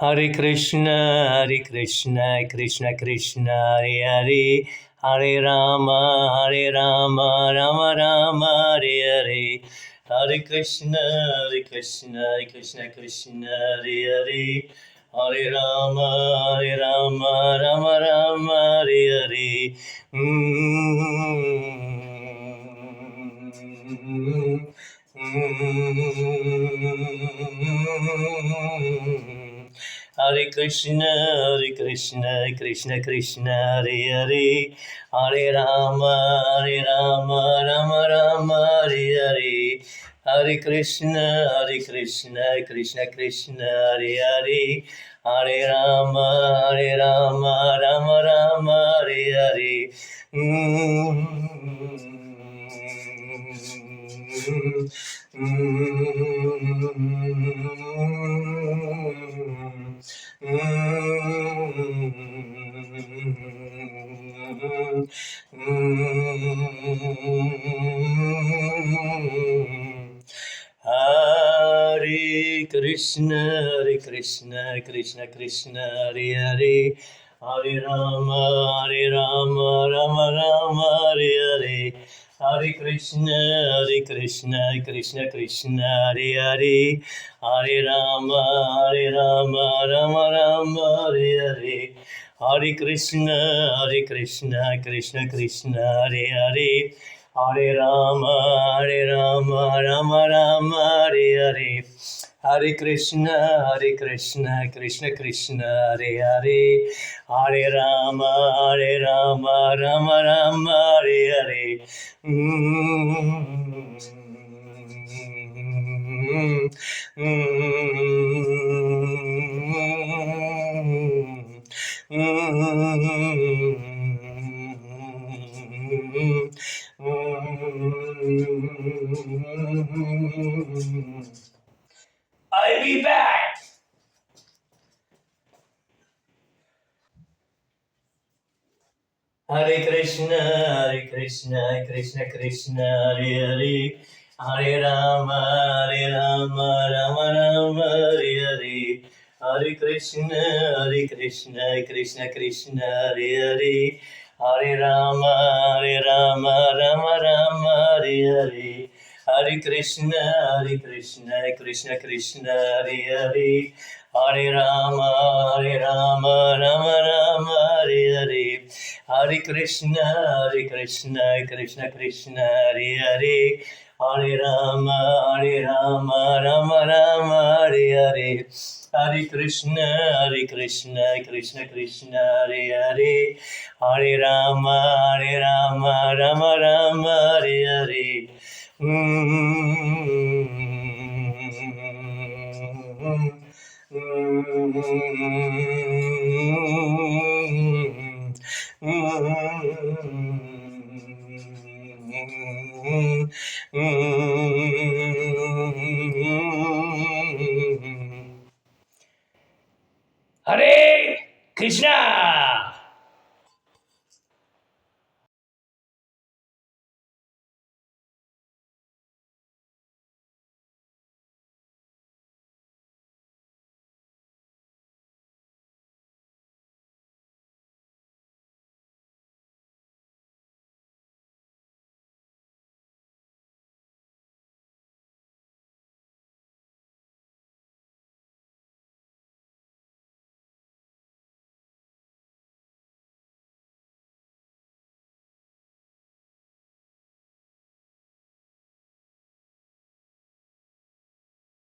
Hare Krishna, Krishna Krishna, Hare Hare, Hare Rama, Rama Rama, Hare Hare. Hare Krishna, Krishna Krishna, Hare Hare, Hare Rama, Rama Rama, Hare Hare. Hare Krishna, Krishna Krishna, Hare Hare, Hare Rama, Rama Rama, Hare Hare. Hare Krishna, Krishna Krishna, Hare Hare, Hare Rama, Rama Rama, Hare Hare. Hare Krishna, Krishna Krishna, Hare Hare, Hare Rama, Rama Rama, Hare Hare. Hare Krishna, Krishna Krishna, Hare Hare, Hare Rama, Rama Rama, Hare Hare. Hare Krishna, Krishna Krishna, Hare Hare, Hare Rama, Rama Rama, Hare Hare. Hare Krishna, Krishna Krishna, Hare Hare, Hare Rama, Rama Rama, Hare Hare. I'll be back. Hare Krishna, Krishna Krishna, Hare Hare, Hare Rama, Rama Rama, Hare Hare. Hare Krishna, Krishna Krishna, Hare Hare, Hare Rama, Rama Rama, Hare Hare. Hare Krishna, Krishna Krishna, Hare Hare, Hare Rama, Rama Rama, Hare Hare. Hare Krishna, Krishna Krishna, Hare Hare, Hare Rama, Rama Rama, Hare Hare. Hare Krishna, Krishna Krishna, Hare Hare, Hare Rama, Rama Rama, Hare Hare. Hare Krishna.